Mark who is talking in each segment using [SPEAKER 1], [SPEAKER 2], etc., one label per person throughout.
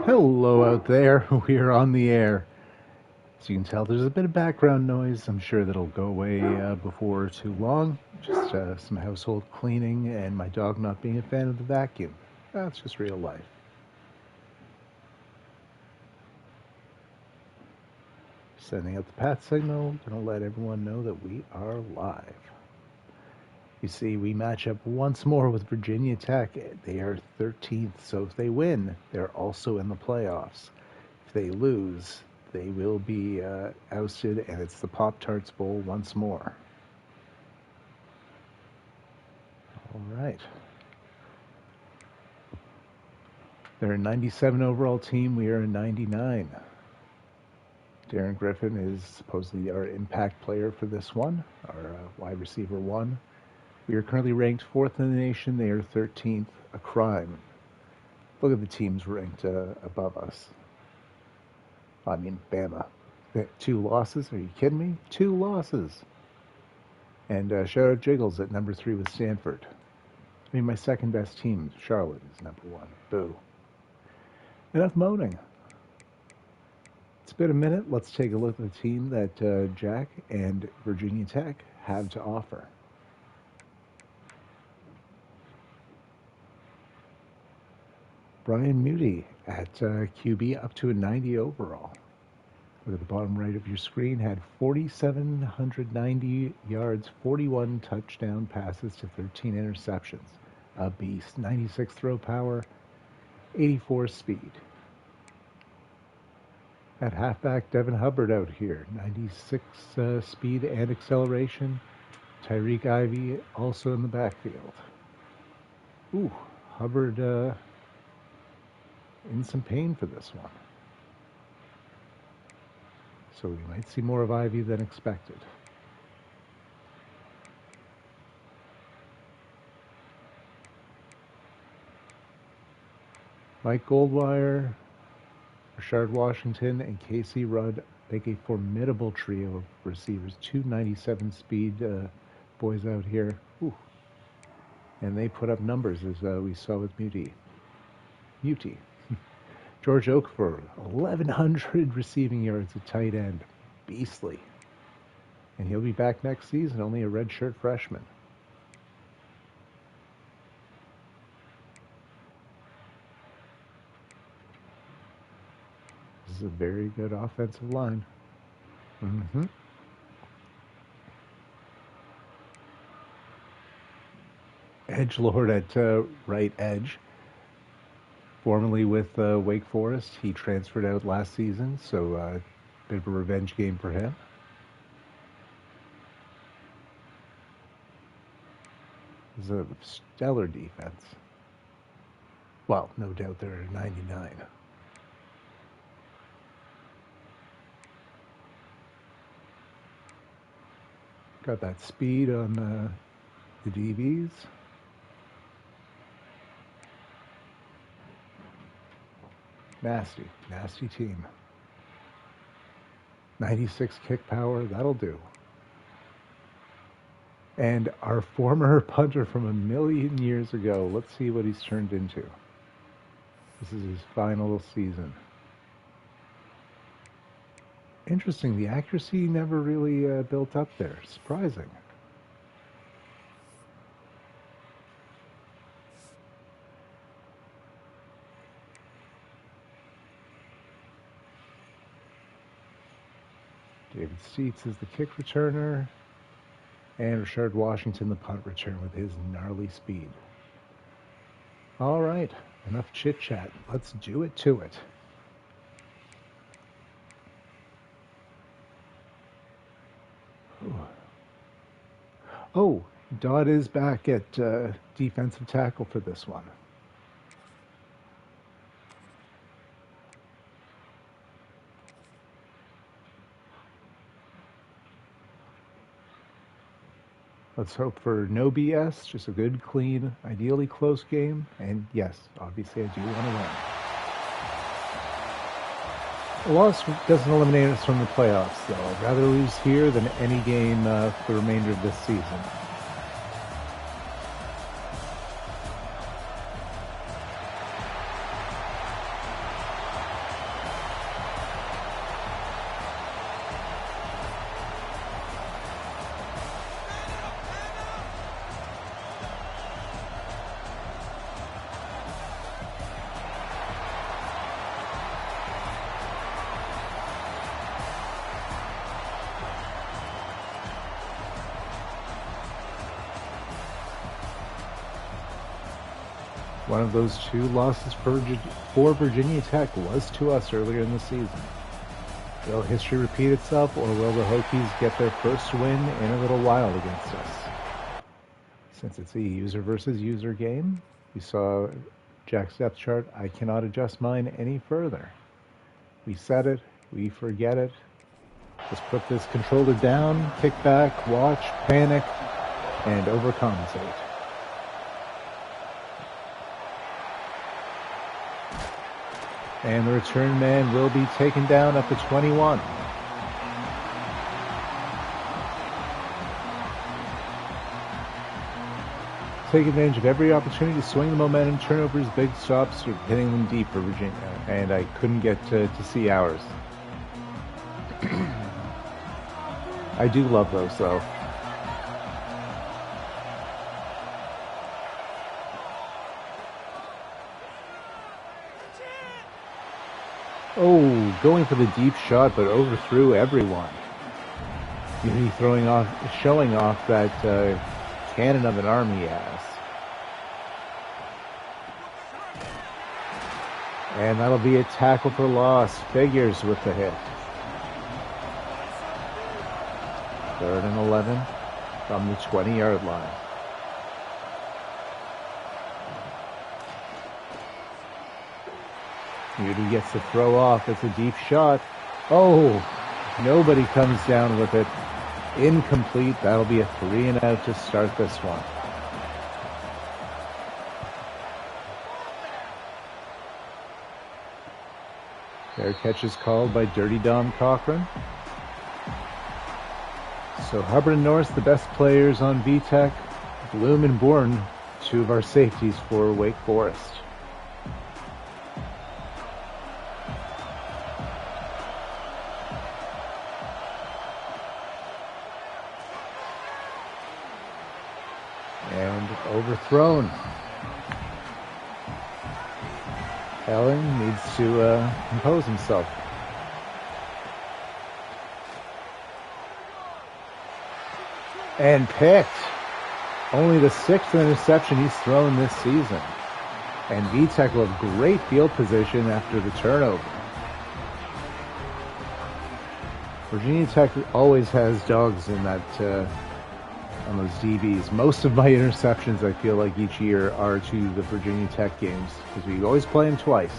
[SPEAKER 1] Hello out there. We're on the air. As you can tell, there's a bit of background noise. I'm sure that'll go away before too long. Just some household cleaning and my dog not being a fan of the vacuum. That's just real life. Sending out the pat signal. Gonna let everyone know that we are live. You see, we match up once more with Virginia Tech. They are 13th, so if they win, they're also in the playoffs. If they lose, they will be ousted, and it's the Pop-Tarts Bowl once more. All right. They're a 97 overall team. We are a 99. Darren Griffin is supposedly our impact player for this one, our wide receiver one. We are currently ranked 4th in the nation. They are 13th, a crime. Look at the teams ranked above us. I mean, Bama. 2 losses? Are you kidding me? 2 losses. And shout out Jiggles at number 3 with Stanford. I mean, my second best team, Charlotte, is number 1. Boo. Enough moaning. It's been a minute. Let's take a look at the team that Jack and Virginia Tech have to offer. Brian Moody at QB up to a 90 overall. Look at the bottom right of your screen. Had 4,790 yards, 41 touchdown passes to 13 interceptions. A beast. 96 throw power, 84 speed. At halfback, Devin Hubbard out here. 96 speed and acceleration. Tyreek Ivey also in the backfield. Ooh, Hubbard in some pain for this one. So we might see more of Ivy than expected. Mike Goldwire, Rashard Washington, and Casey Rudd make a formidable trio of receivers. 297 speed boys out here. Ooh. And they put up numbers as we saw with Muti. George Okafor, 1,100 receiving yards at tight end. Beastly. And he'll be back next season, only a redshirt freshman. This is a very good offensive line. Edgelord at right edge. Formerly with Wake Forest. He transferred out last season, so a bit of a revenge game for him. This is a stellar defense. Well, no doubt they're at 99. Got that speed on the DBs. Nasty team. 96 kick power, that'll do. And our former punter from a million years ago, let's see what he's turned into. This is his final season. Interesting, the accuracy never really built up there. Surprising. David Steets is the kick returner, and Rashard Washington the punt return with his gnarly speed. All right, enough chit-chat. Let's do it to it. Oh, Dodd is back at defensive tackle for this one. Let's hope for no BS, just a good, clean, ideally close game. And yes, obviously I do want to win. A loss doesn't eliminate us from the playoffs, though. I'd rather lose here than any game for the remainder of this season. One of those 2 losses for Virginia Tech was to us earlier in the season. Will history repeat itself, or will the Hokies get their first win in a little while against us? Since it's a user versus user game, we saw Jack's depth chart. I cannot adjust mine any further. We set it, we forget it. Just put this controller down, kick back, watch, panic, and overcompensate. And the return man will be taken down at the 21. Take advantage of every opportunity to swing the momentum. Turnovers, big stops, are hitting them deep for Virginia. And I couldn't get to see ours. I do love those, though. Oh, going for the deep shot, but overthrew everyone. Maybe showing off that cannon of an arm he has. And that'll be a tackle for loss. Figures with the hit. 3rd and 11 from the 20-yard line. Moody gets the throw off. It's a deep shot. Oh, nobody comes down with it. Incomplete. That'll be a 3 and out to start this one. Fair catch is called by Dirty Dom Cochran. So Hubbard and Norris, the best players on VTech. Bloom and Bourne, 2 of our safeties for Wake Forest. And overthrown. Ellen needs to compose himself. And picked. Only the 6th interception he's thrown this season. And VTech will have great field position after the turnover. Virginia Tech always has dogs in that on those DBs. Most of my interceptions, I feel like each year, are to the Virginia Tech games because we always play them twice.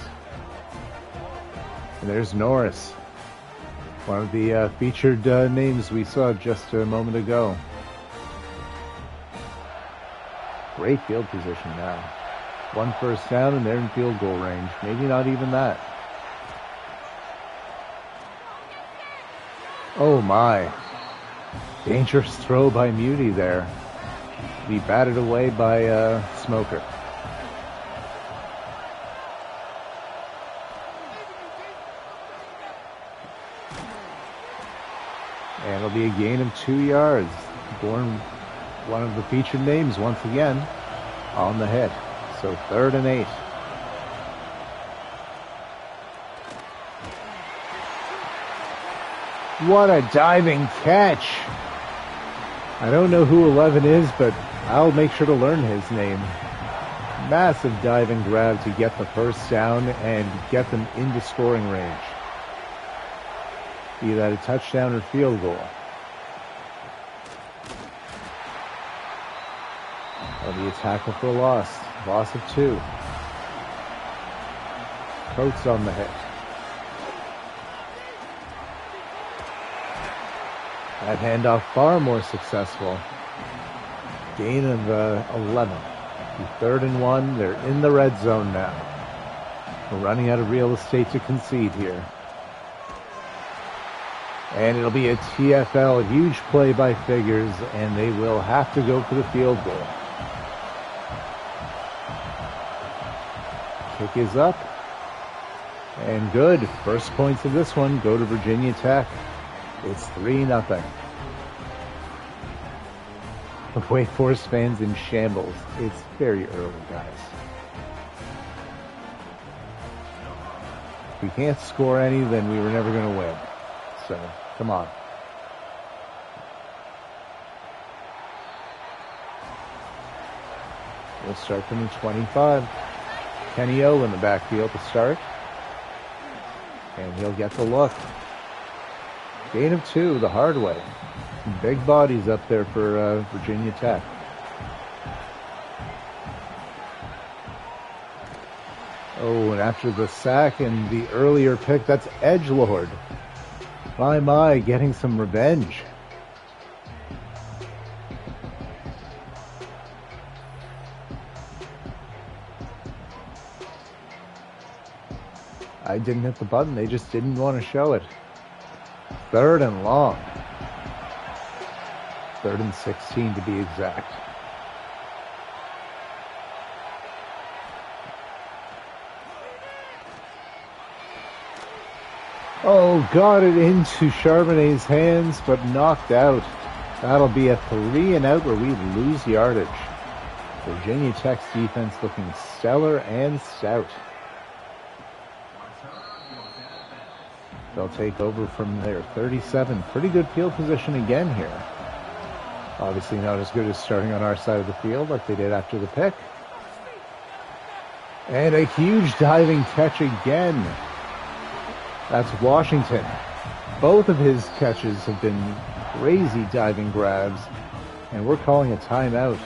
[SPEAKER 1] And there's Norris, one of the featured names we saw just a moment ago. Great field position now. 1 first down and they're in field goal range. Maybe not even that. Oh my. Dangerous throw by Muty there. Be batted away by Smoker. And it'll be a gain of 2 yards. Bourne, one of the featured names once again, on the hit. So 3rd and 8. What a diving catch. I don't know who 11 is, but I'll make sure to learn his name. Massive diving grab to get the first down and get them into scoring range. Be that a touchdown or field goal. That'll be a tackle for a loss. Loss of 2. Coates on the hit. That handoff far more successful. Gain of 11. 3rd and 1. They're in the red zone now. We're running out of real estate to concede here. And it'll be a TFL. Huge play by Figures, and they will have to go for the field goal. Kick is up. And good. First points of this one go to Virginia Tech. It's 3-0. Wake Forest fans in shambles. It's very early, guys. If we can't score any, then we were never going to win. So, come on. We'll start from the 25. Kenny O in the backfield to start. And he'll get the look. Gain of 2 the hard way. Big bodies up there for Virginia Tech. Oh, and after the sack and the earlier pick, that's Edgelord. My, getting some revenge. I didn't hit the button. They just didn't want to show it. 3rd and long. 3rd and 16 to be exact. Oh, got it into Charbonnet's hands, but knocked out. That'll be a 3 and out where we lose yardage. Virginia Tech's defense looking stellar and stout. They'll take over from their 37. Pretty good field position again here. Obviously not as good as starting on our side of the field like they did after the pick. And a huge diving catch again. That's Washington. Both of his catches have been crazy diving grabs, and we're calling a timeout.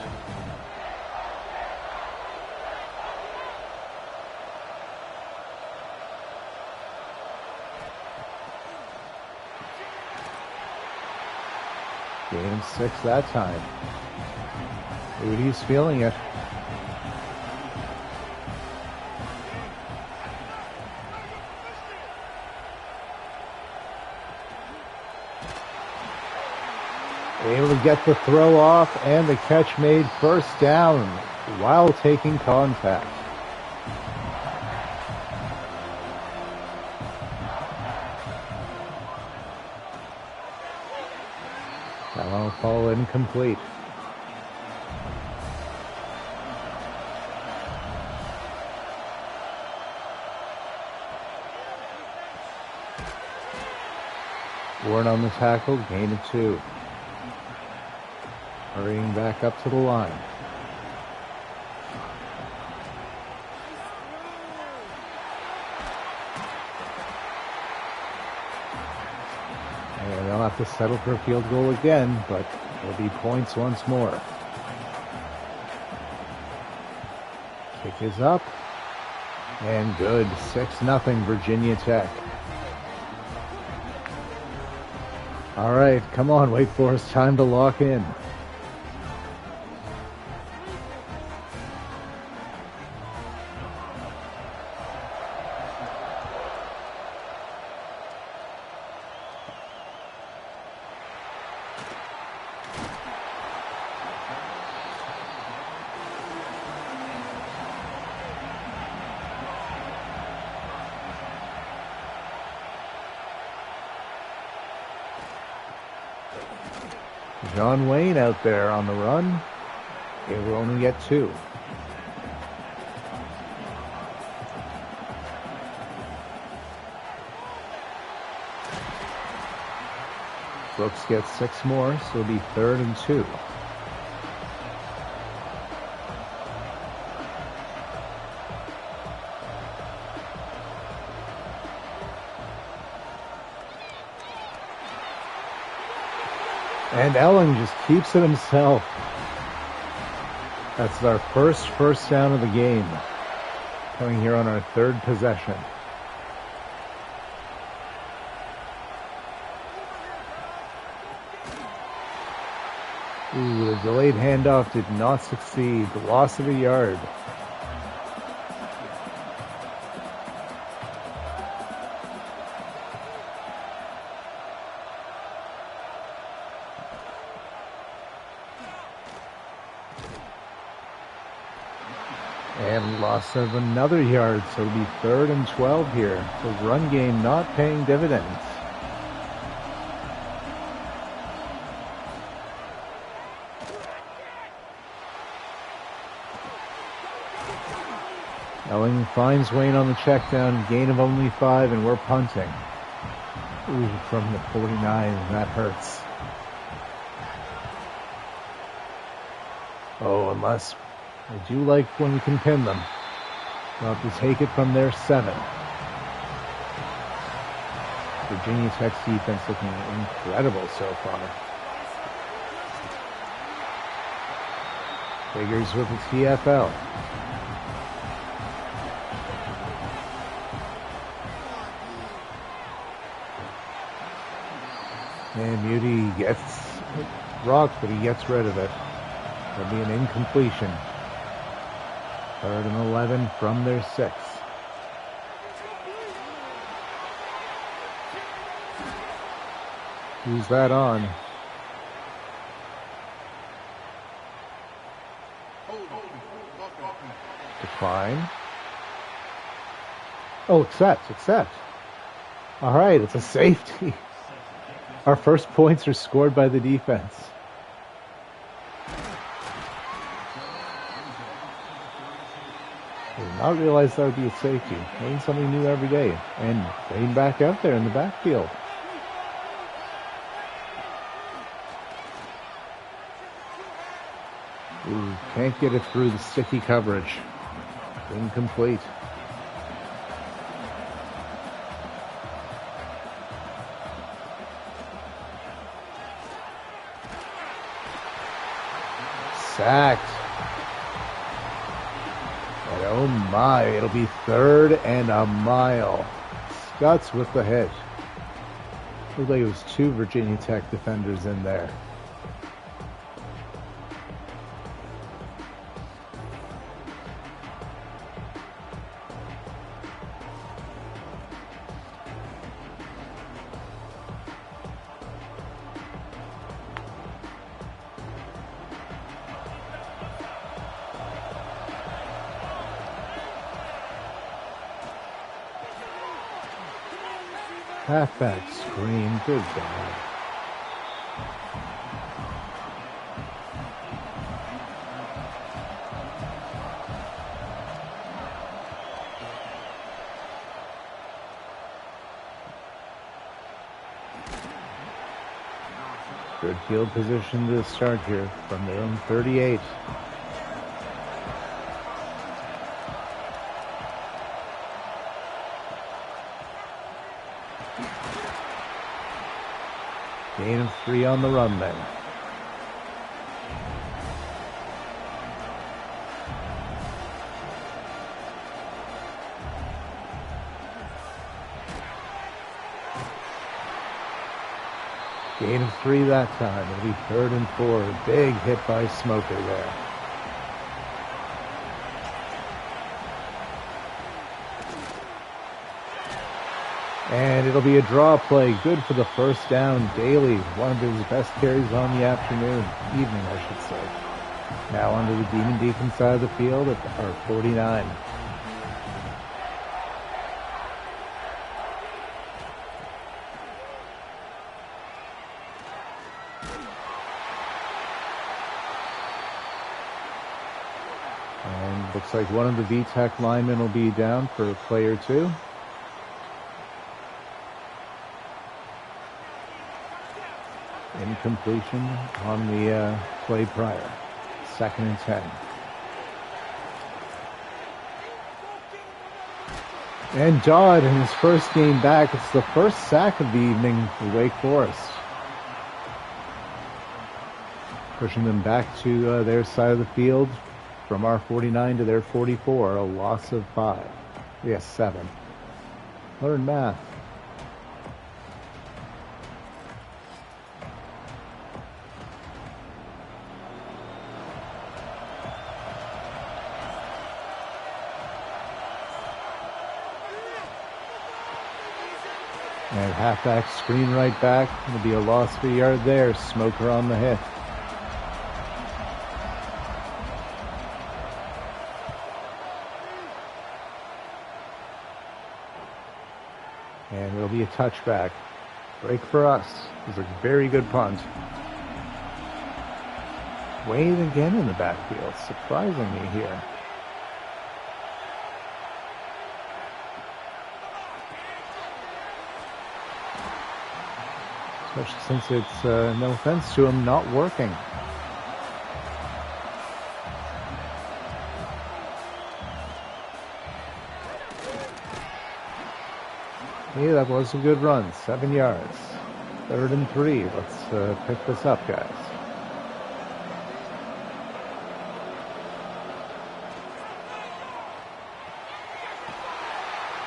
[SPEAKER 1] Game 6 that time. Rudy's feeling it. Able to get the throw off and the catch made, first down while taking contact. That will fall incomplete. Warren on the tackle, gain of 2. Hurrying back up to the line. And they'll have to settle for a field goal again, but there'll be points once more. Kick is up. And good. 6-0 Virginia Tech. All right, come on, Wake Forest. Time to lock in. John Wayne out there on the run. They will only get 2. Brooks gets 6 more, so it'll be 3rd and 2. And Elling just keeps it himself. That's our first down of the game. Coming here on our 3rd possession. Ooh, the delayed handoff did not succeed. The loss of a yard. And loss of another yard, so it'll be 3rd and 12 here. The run game not paying dividends. Elling finds Wayne on the check down, gain of only 5, and we're punting. Ooh, from the 49, that hurts. Oh, unless I do like when we can pin them. They'll have to take it from their 7. Virginia Tech's defense looking incredible so far. Figures with the TFL. And Muti gets rocked, but he gets rid of it. There'll be an incompletion. 3rd and 11 from their 6. Who's that on? Decline. Oh, accept. All right, it's a safety. Our first points are scored by the defense. I did not realize that would be a safety. Learn something new every day. And Wayne back out there in the backfield. Ooh, can't get it through the sticky coverage. Incomplete. Sacked. And oh my, it'll be 3rd and a mile. Scutts with the hit. Looked like it was 2 Virginia Tech defenders in there. Halfback screen, good God. Good field position to start here from their own 38. Gain of 3 on the run then. Gain of 3 that time. It'll be 3rd and 4. Big hit by Smoker there. And it'll be a draw play. Good for the first down. Daly, one of his best carries on the evening, I should say. Now onto the Demon Deacon side of the field at our 49. And looks like one of the VTech linemen will be down for play or 2. Incompletion on the play prior. 2nd and 10. And Dodd in his first game back. It's the first sack of the evening for Wake Forest. Pushing them back to their side of the field from our 49 to their 44. A loss of 5. Yes, 7. Learn math. And halfback screen right back. It'll be a loss of a yard there. Smoker on the hit. And it'll be a touchback. Break for us. It was a very good punt. Wade again in the backfield. Surprising me here. Especially since it's, no offense to him, not working. Hey, that was a good run. 7 yards. 3rd and 3. Let's pick this up, guys.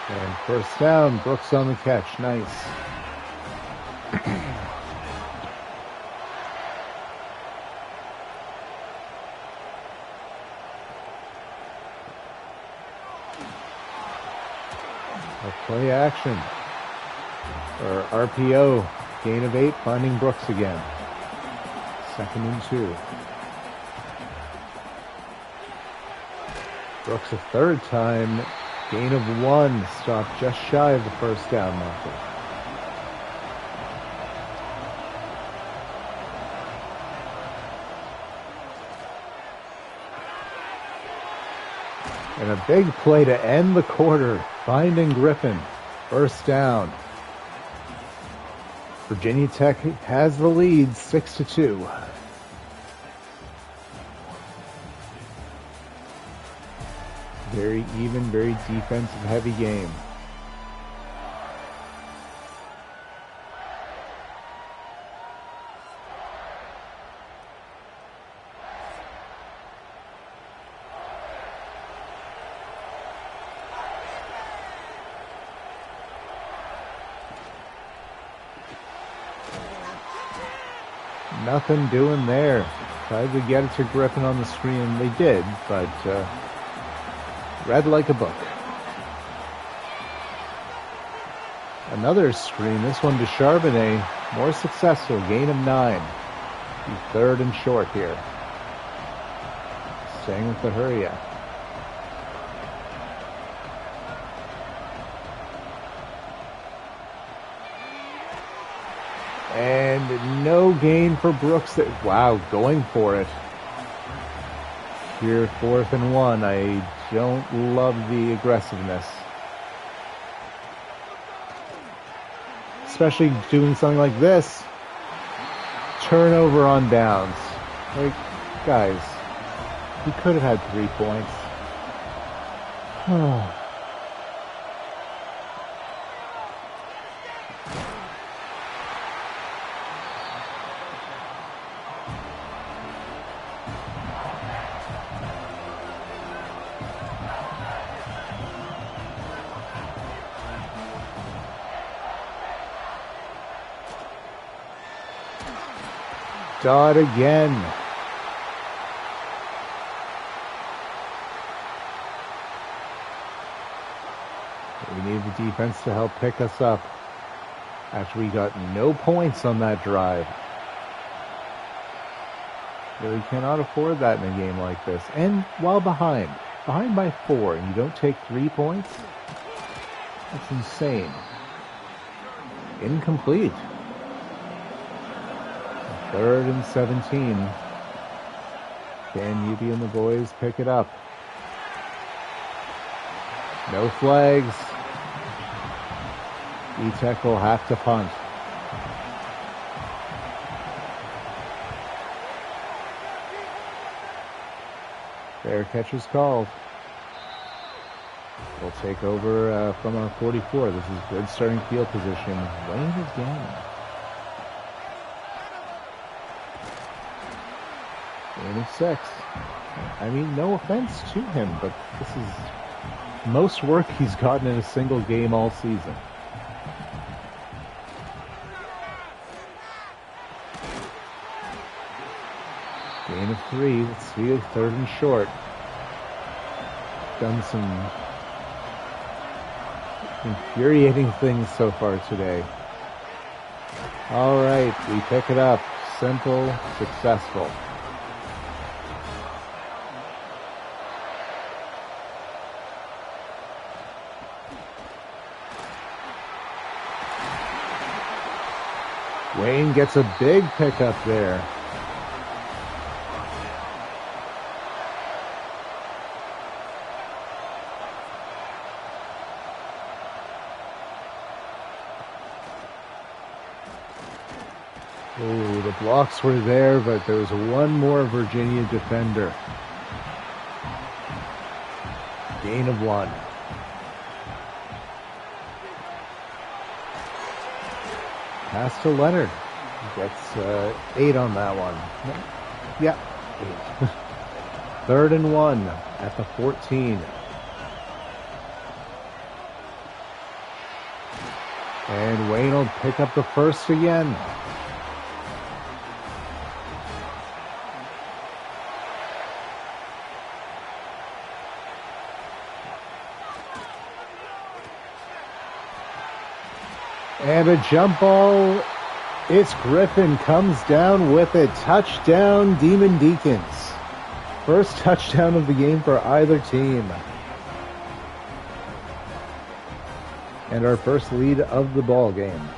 [SPEAKER 1] And 1st down. Brooks on the catch. Nice. Play action. Or RPO. Gain of 8. Finding Brooks again. 2nd and 2. Brooks a 3rd time. Gain of 1. Stopped just shy of the 1st down marker. And a big play to end the quarter. Finding Griffin. 1st down. Virginia Tech has the lead, 6-2. Very even, very defensive heavy game. Nothing doing there. Tried to get it to Griffin on the screen. They did, but read like a book. Another screen. This one to Charbonnet. More successful. Gain of 9. 3rd and short here. Staying with the hurry up. And no gain for Brooks. Wow, going for it. Here, 4th and 1. I don't love the aggressiveness. Especially doing something like this. Turnover on downs. Like, guys, you could have had 3 points. Dodd again. We need the defense to help pick us up after we got no points on that drive. Really cannot afford that in a game like this. And while behind by 4, and you don't take 3 points? That's insane. Incomplete. 3rd and 17. Can Ubi and the boys pick it up? No flags. E-Tech will have to punt. Fair catch is called. We'll take over from our 44. This is good starting field position. Wayne again. Gain of 6. I mean, no offense to him, but this is most work he's gotten in a single game all season. Gain of 3. Let's see, 3rd and short. Done some infuriating things so far today. All right, we pick it up. Simple, successful. Wayne gets a big pickup there. Oh, the blocks were there, but there was one more Virginia defender. Gain of 1. Pass to Leonard. He gets 8 on that one. Yeah, 8. 3rd and 1 at the 14. And Wayne will pick up the first again. And a jump ball. It's Griffin comes down with it. Touchdown, Demon Deacons. First touchdown of the game for either team. And our first lead of the ball game.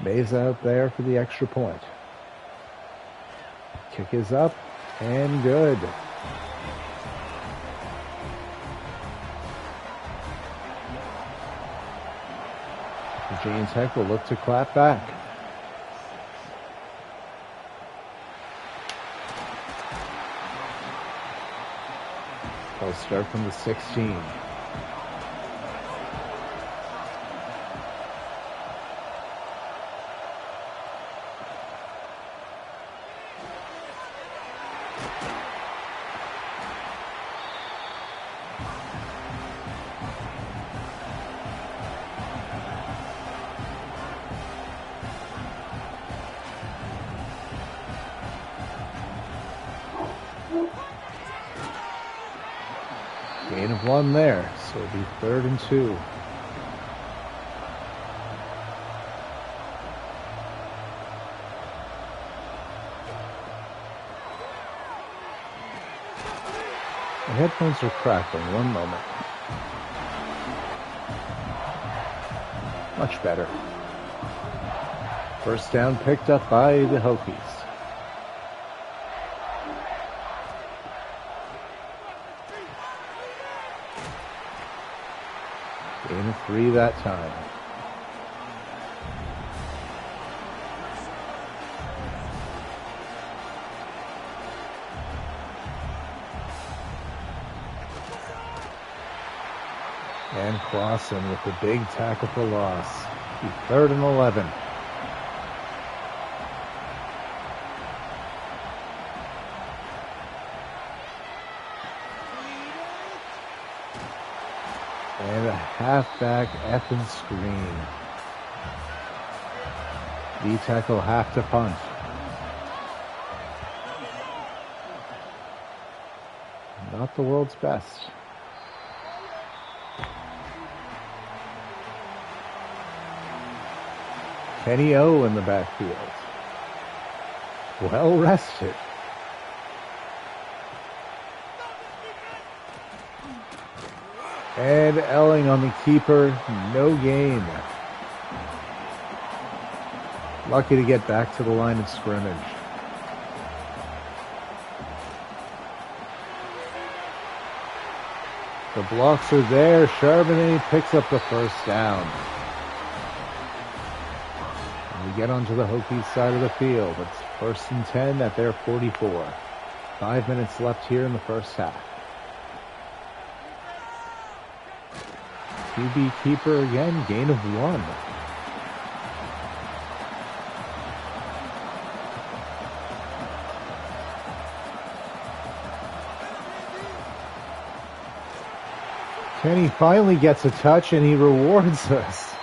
[SPEAKER 1] Mays out there for the extra point. Kick is up and good. Virginia Tech will look to clap back. They'll start from the 16. Gain of 1 there, so it'll be 3rd and 2. The headphones are crackling. 1 moment. Much better. First down picked up by the Hokies. Gain of 3 that time. And Clausen with the big tackle for loss. 3rd and 11. And a halfback effing screen. D-tackle have to punt. Not the world's best. Kenny O in the backfield. Well rested. And Elling on the keeper, no gain. Lucky to get back to the line of scrimmage. The blocks are there. Charbonnet picks up the first down. And we get onto the Hokies side of the field. It's 1st and 10 at their 44. 5 minutes left here in the first half. QB keeper again, gain of 1. Kenny finally gets a touch and he rewards us.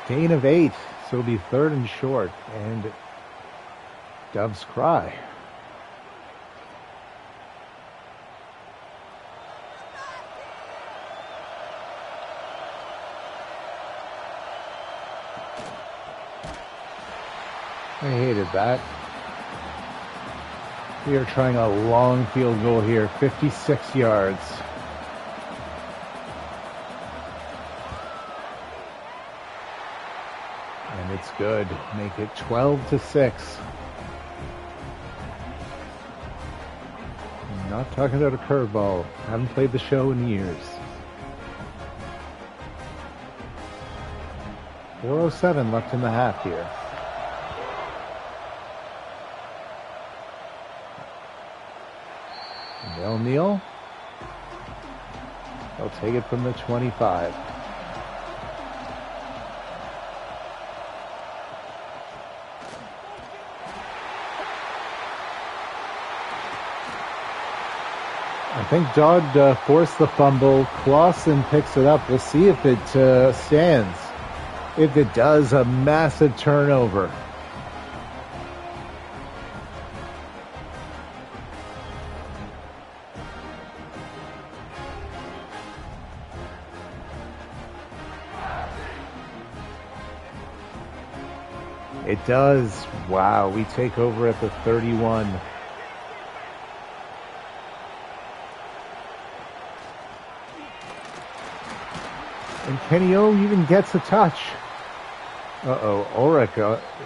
[SPEAKER 1] Gain of 8, so it'll be 3rd and short, and doves cry. I hated that. We are trying a long field goal here, 56 yards. And it's good. Make it 12-6. I'm not talking about a curveball. Haven't played the show in years. 4:07 left in the half here. They'll kneel. They'll take it from the 25. I think Dodd forced the fumble. Clausen picks it up. We'll see if it stands. If it does, a massive turnover. It does. Wow, we take over at the 31. And Kenny O even gets a touch. Uh-oh, Ulrich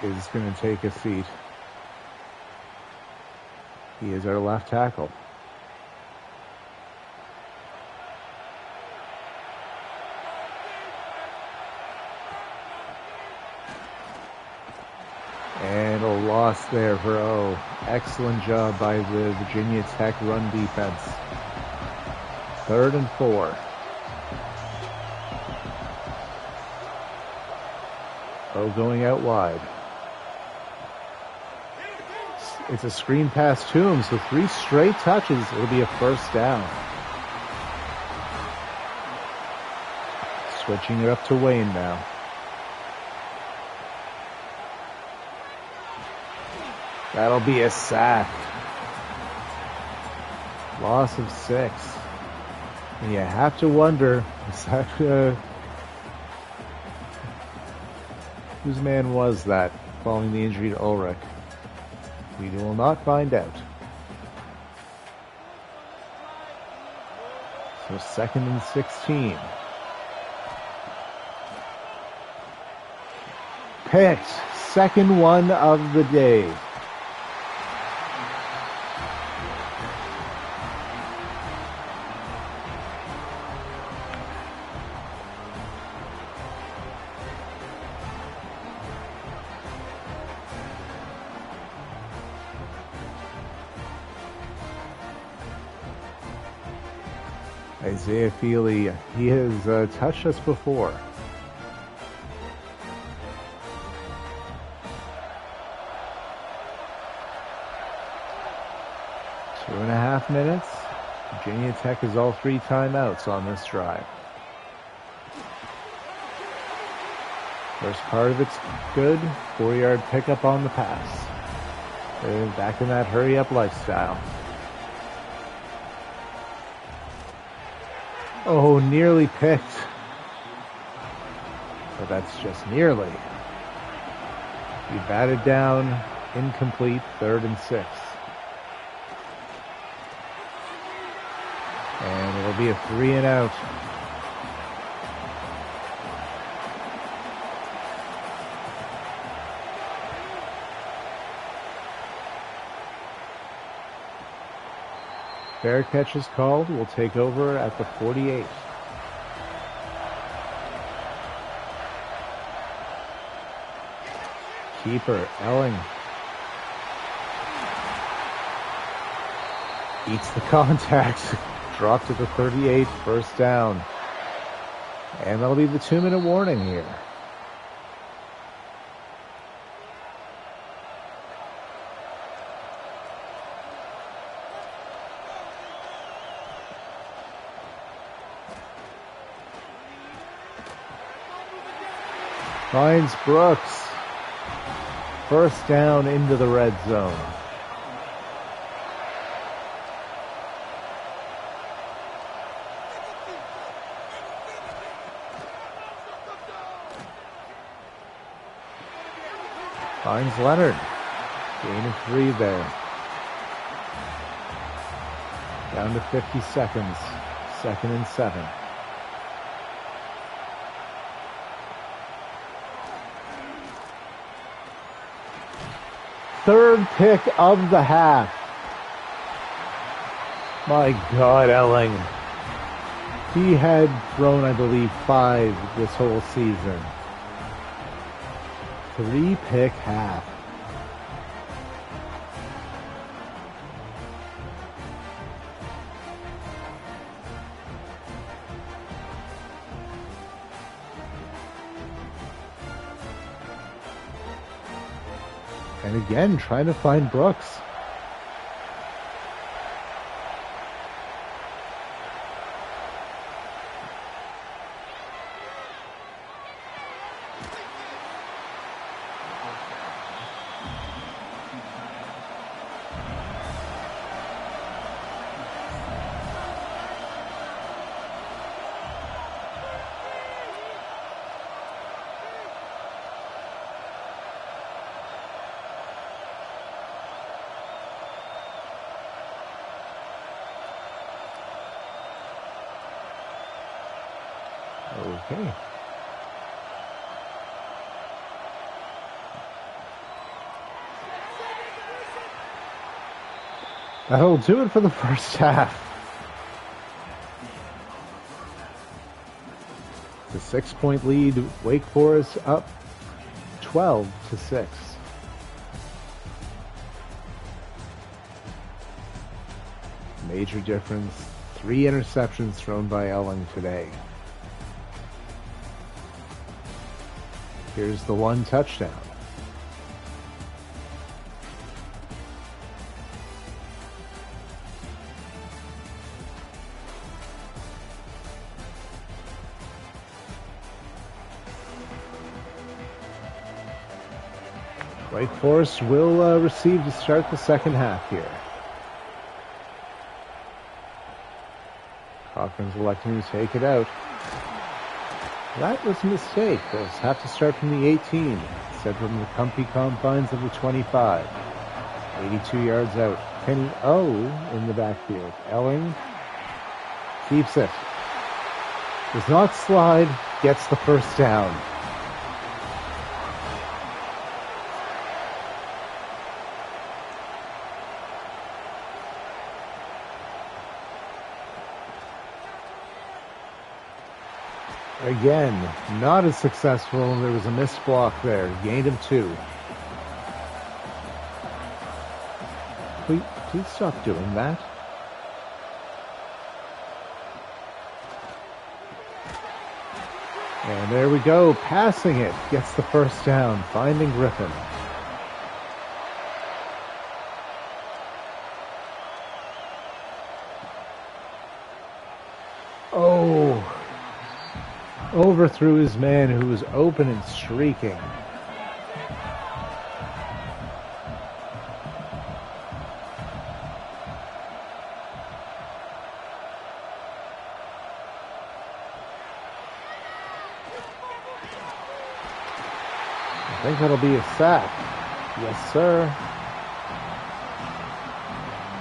[SPEAKER 1] is going to take a seat. He is our left tackle. And a loss there for O. Excellent job by the Virginia Tech run defense. 3rd and 4. O going out wide. It's a screen pass to him, so 3 straight touches. It'll be a first down. Switching it up to Wayne now. That'll be a sack. Loss of 6. And you have to wonder, is that, whose man was that following the injury to Ulrich? We will not find out. So 2nd and 16. Picked. Second one of the day. Isaiah Feely, he has touched us before. Two and a half minutes. Virginia Tech has all 3 timeouts on this drive. First part of it's good. 4-yard pickup on the pass. They're back in that hurry-up lifestyle. Oh, nearly picked. But that's just nearly. He batted down, incomplete, 3rd and 6. And it'll be a 3 and out. Fair catch is called. We'll take over at the 48. Keeper, Elling. Eats the contact. Dropped to the 38, first down. And that'll be the 2-minute warning here. Finds Brooks. First down into the red zone. Finds Leonard. Gain of 3 there. Down to 50 seconds. 2nd and 7. Third pick of the half. My God, Elling. He had thrown, I believe, 5 this whole season. 3-pick half. And again, trying to find Brooks. Okay. That'll do it for the first half. It's a 6-point lead. Wake Forest up 12-6. Major difference. 3 interceptions thrown by Elling today. Here's the 1 touchdown. Wake Forest will receive to start the second half here. Cochran's electing to take it out. That was a mistake. They'll have to start from the 18, instead from the comfy confines of the 25. 82 yards out. Kenny O in the backfield. Elling keeps it. Does not slide, gets the first down. Again, not as successful. There was a missed block there. Gained him 2. Please stop doing that. And there we go. Passing it. Gets the first down. Finding Griffin. Oh. Overthrew his man who was open and streaking. I think that'll be a sack. Yes, sir.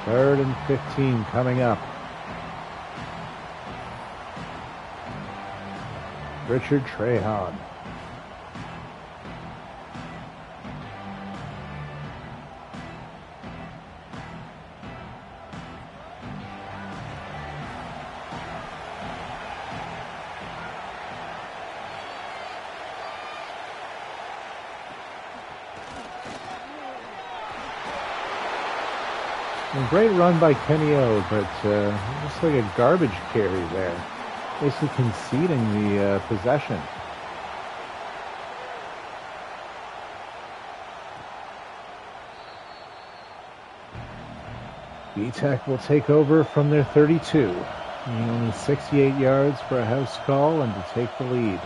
[SPEAKER 1] 3rd and 15 coming up. Richard Trahan. A great run by Kenny O, but just like a garbage carry there. Basically conceding the possession. B-Tech will take over from their 32. Needing only 68 yards for a house call and to take the lead.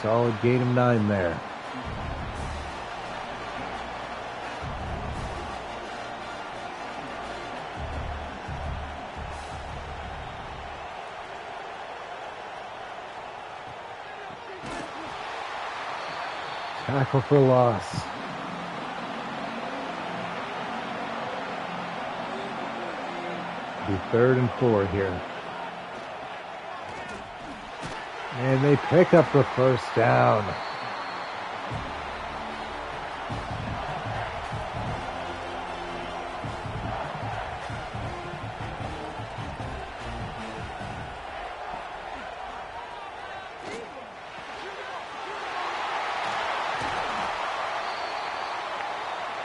[SPEAKER 1] Solid gain of 9 there. Tackle for loss. Be 3rd and 4 here. And they pick up the first down.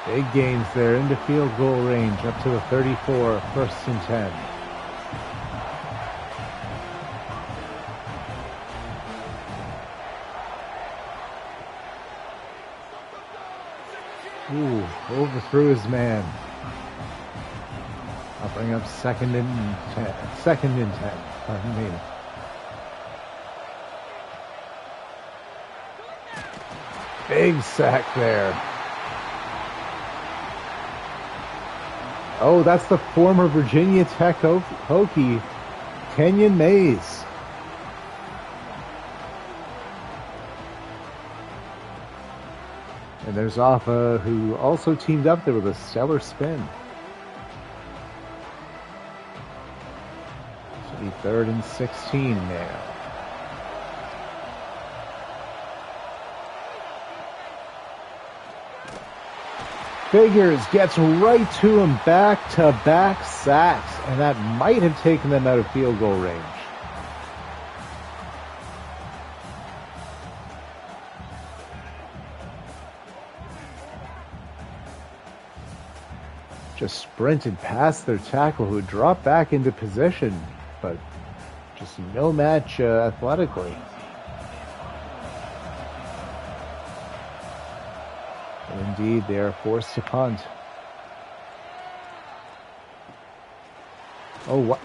[SPEAKER 1] Big gains there into field goal range up to the 34, 1st and 10. Ooh, overthrew his man. I'll bring up second and 10. Second and 10. Pardon me. Big sack there. Oh, that's the former Virginia Tech Hokie, Kenyon Mays. And there's Offa, who also teamed up there with a stellar spin. Should be 3rd and 16 now. Figures gets right to him, back-to-back sacks, and that might have taken them out of field goal range. Just sprinted past their tackle, who dropped back into position, but just no match athletically. And indeed, they are forced to punt. Oh, what?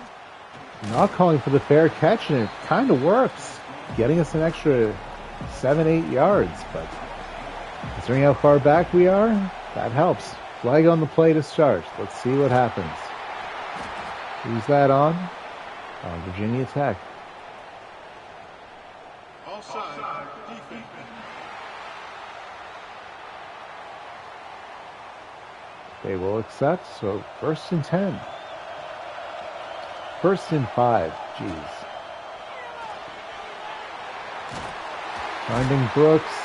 [SPEAKER 1] Not calling for the fair catch, and it kind of works, getting us an extra 7-8 yards. But considering how far back we are, that helps. Flag on the play to start. Let's see what happens. Who's that on? Virginia Tech.
[SPEAKER 2] Offside, defense.
[SPEAKER 1] They will accept, so 1st and 10. 1st and 5. Jeez. Finding Brooks.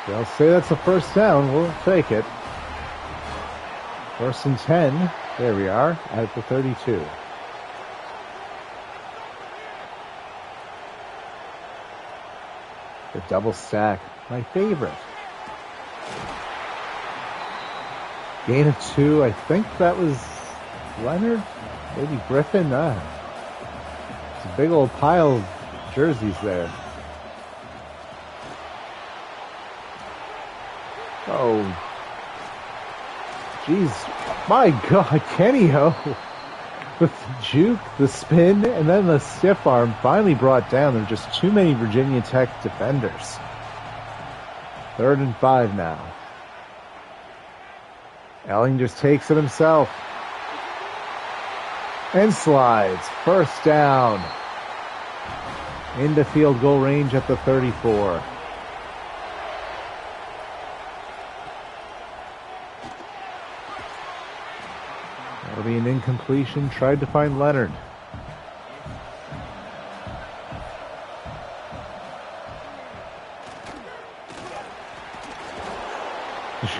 [SPEAKER 1] They'll say that's a 1st down. We'll take it. 1st and 10. There we are at the 32. The double stack, my favorite. Gain of 2. I think that was Leonard, maybe Griffin. It's a big old pile of jerseys there. Oh. Jeez, my God, Kenny Ho with the juke, the spin, and then the stiff arm finally brought down. There are just too many Virginia Tech defenders. 3rd and 5 now. Elling just takes it himself. And slides. 1st down. Into field goal range at the 34. That'll be an incompletion. Tried to find Leonard.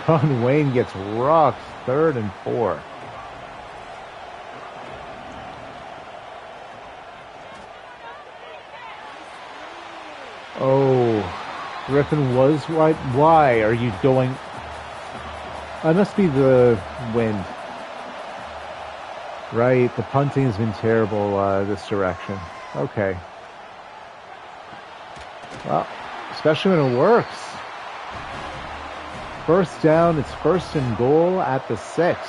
[SPEAKER 1] Sean Wayne gets rocked. 3rd and 4. Oh, Griffin was right. Why are you going? It must be the wind. Right, the punting has been terrible this direction. Okay. Well, especially when it works. 1st down, it's 1st and goal at the 6.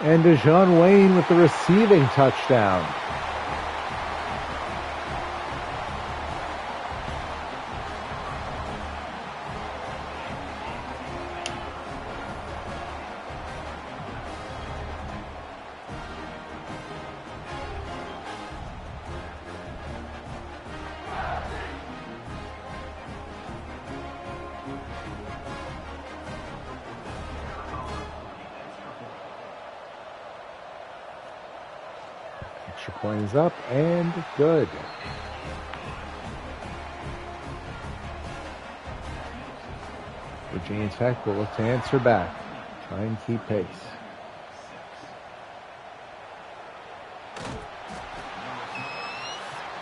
[SPEAKER 1] And DeJean Wayne with the receiving touchdown. Extra point is up and good. Virginia Tech will look to answer back. Try and keep pace.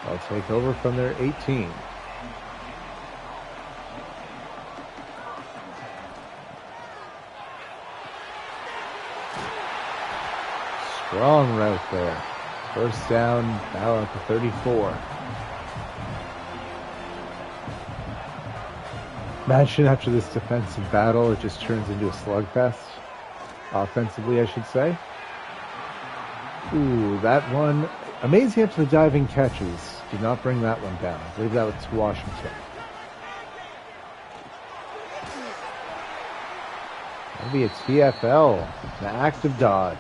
[SPEAKER 1] They'll take over from their 18. Strong route there. First down, now at the 34. Imagine after this defensive battle, it just turns into a slugfest. Offensively, I should say. Ooh, that one. Amazing after the diving catches. Did not bring that one down. I believe that was to Washington. That'll be a TFL. An active dodge.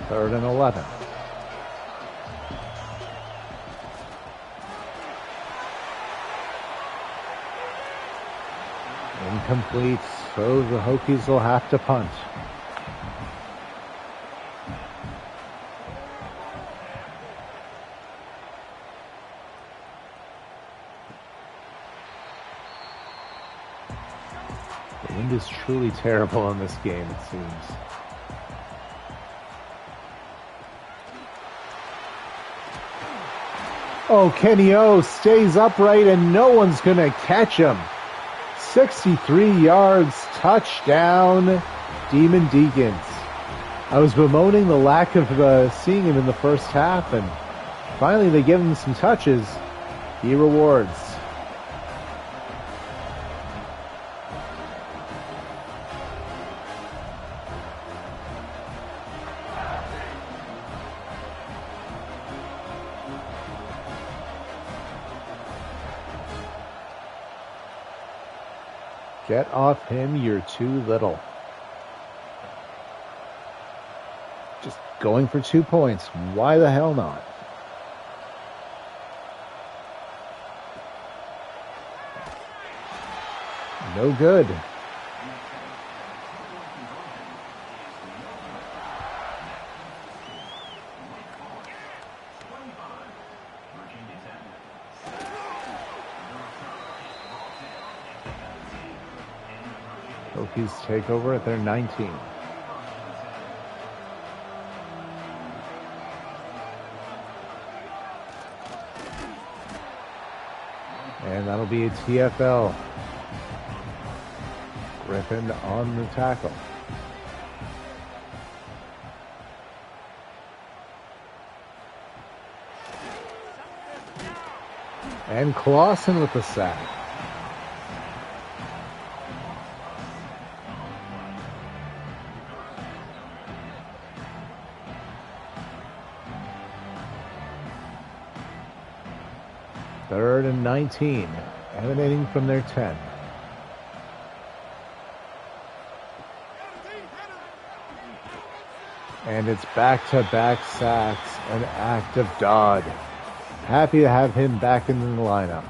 [SPEAKER 1] 3rd and 11. Incomplete, so the Hokies will have to punt. The wind is truly terrible in this game, it seems. Oh, Kenny O stays upright and no one's going to catch him. 63 yards, touchdown, Demon Deacons. I was bemoaning the lack of seeing him in the first half, and finally they give him some touches. He rewards. Get off him, you're too little. Just going for 2 points. Why the hell not? No good. Hokies take over at their 19. And that'll be a TFL. Griffin on the tackle. And Clausen with the sack. Third and 19, emanating from their 10. And it's back-to-back sacks, an act of Dodd. Happy to have him back in the lineup.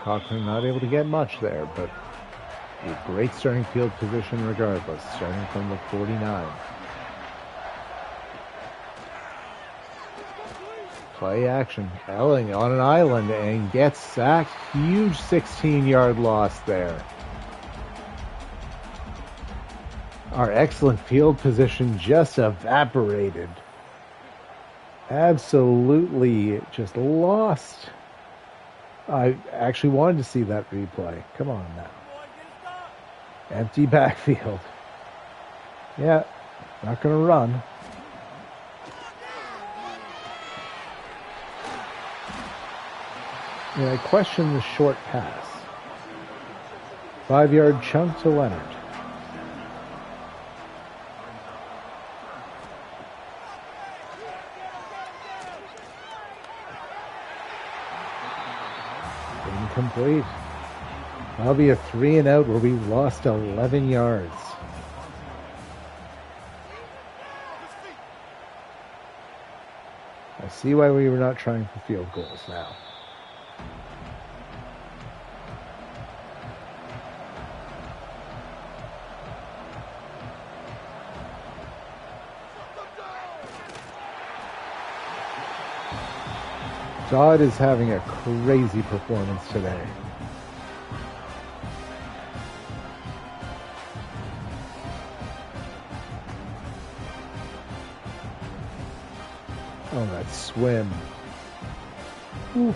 [SPEAKER 1] Cochran not able to get much there, but a great starting field position regardless, starting from the 49. Play action. Elling on an island and gets sacked. Huge 16-yard loss there. Our excellent field position just evaporated. Absolutely just lost. I actually wanted to see that replay. Come on now. Empty backfield. Yeah, not going to run. And I question the short pass. 5-yard chunk to Leonard. Incomplete. That'll be a 3 and out where we lost 11 yards. I see why we were not trying for field goals now. God is having a crazy performance today. Oh, that swim. Ooh.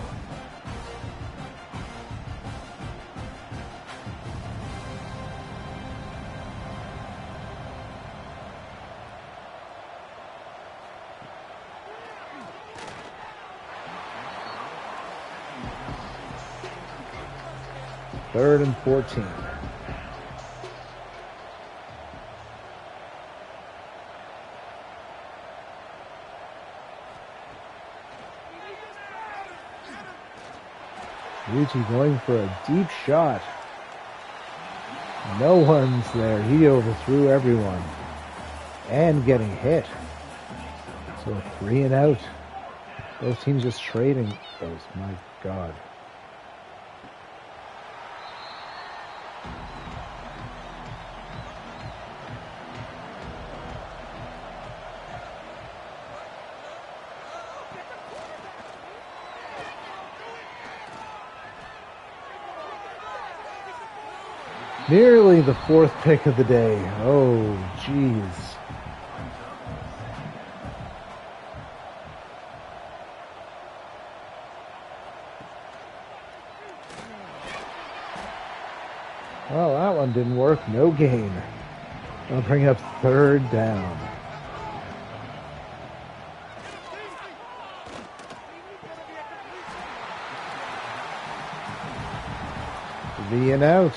[SPEAKER 1] Third and 14. Ryuji going for a deep shot. No one's there. He overthrew everyone. And getting hit. So 3 and out. Both teams just trading those. My God. Nearly the 4th pick of the day. Oh, jeez. Well, that one didn't work. No gain. I'll bring up 3rd down. V and out.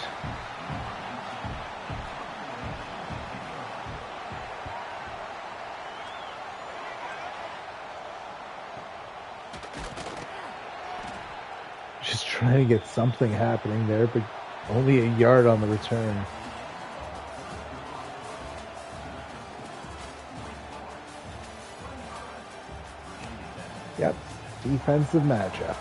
[SPEAKER 1] Just trying to get something happening there, but only a yard on the return. Yep, defensive matchup.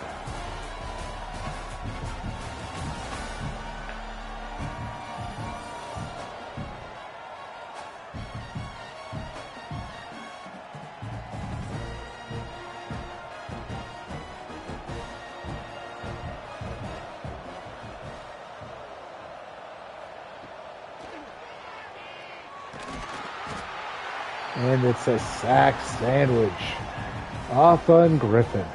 [SPEAKER 1] And it's a sack sandwich off on Griffin.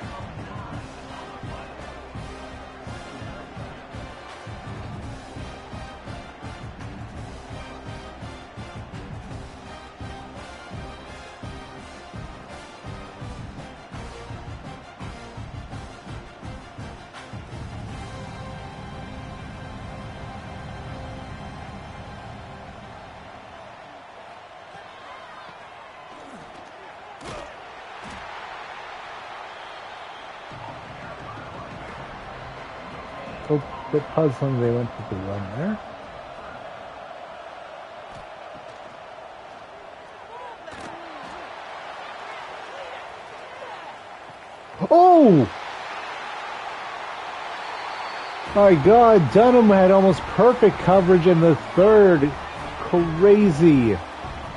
[SPEAKER 1] A bit puzzling they went with the run there. Oh! My God, Dunham had almost perfect coverage in the 3rd. Crazy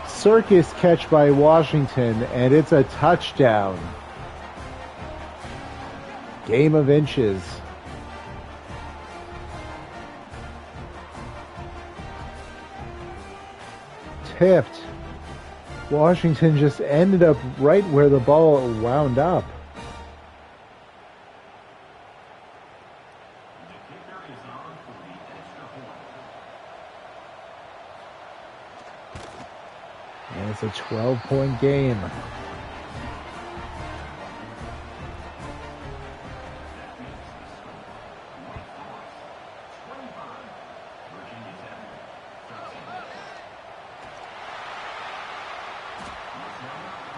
[SPEAKER 1] circus catch by Washington, and it's a touchdown. Game of inches. Tipped. Washington just ended up right where the ball wound up. And it's a 12-point game.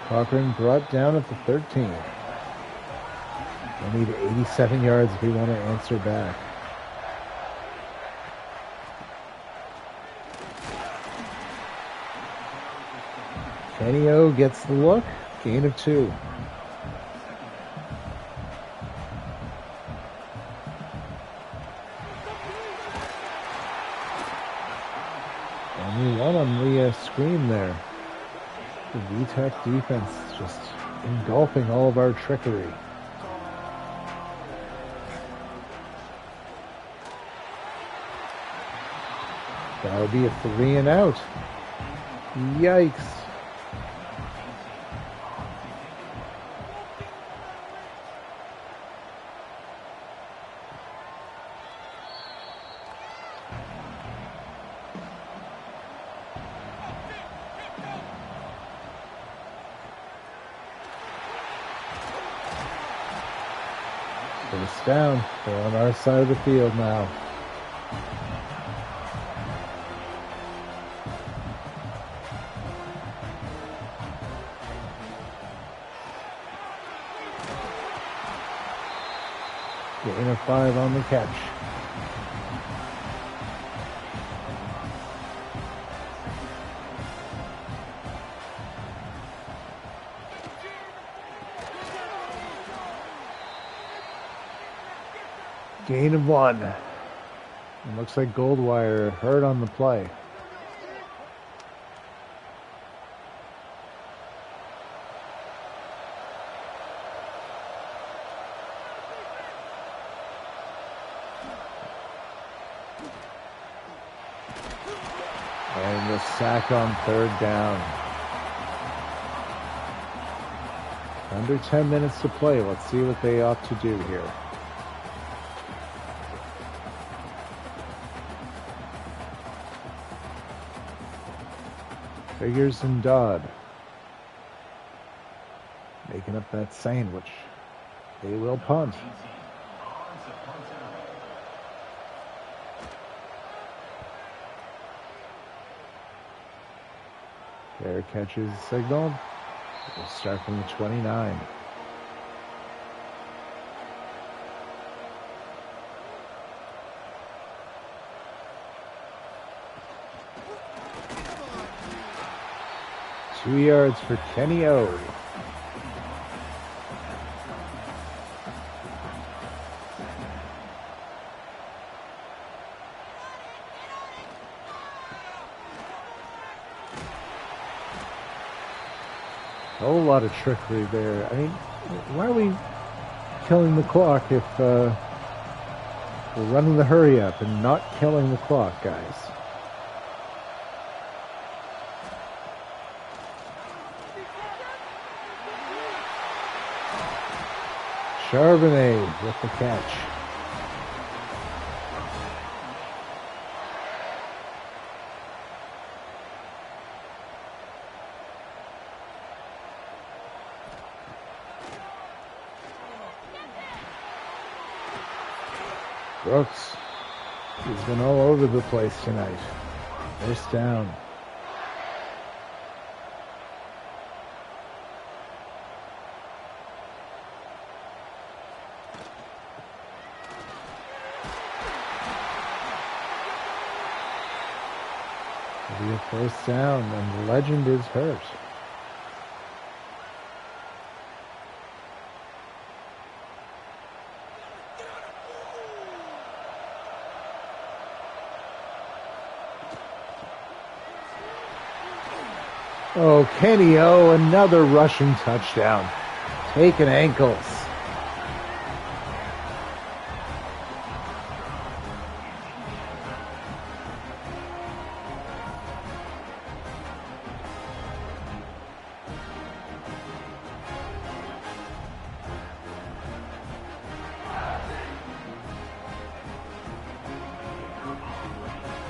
[SPEAKER 1] Cochran brought down at the 13. We need 87 yards if we want to answer back. Kenny-O gets the look. Gain of 2. Only one on the screen there. The VTech defense just engulfing all of our trickery. That would be a 3 and out. Yikes. First down. They're on our side of the field now. Gain of 5 on the catch. Gain of 1. It looks like Goldwire hurt on the play. And the sack on 3rd down. Under 10 minutes to play. Let's see what they ought to do here. Figures and Dodd making up that sandwich. They will punt. Fair catches signaled. We'll start from the 29. Two yards for Kenny O. A whole lot of trickery there. I mean, why are we killing the clock if we're running the hurry up and not killing the clock, guys? Charbonnet with the catch. Brooks, he's been all over the place tonight. First down. It'll be a first down, and the legend is hurt. Oh, Kenny O, another rushing touchdown. Taking ankles.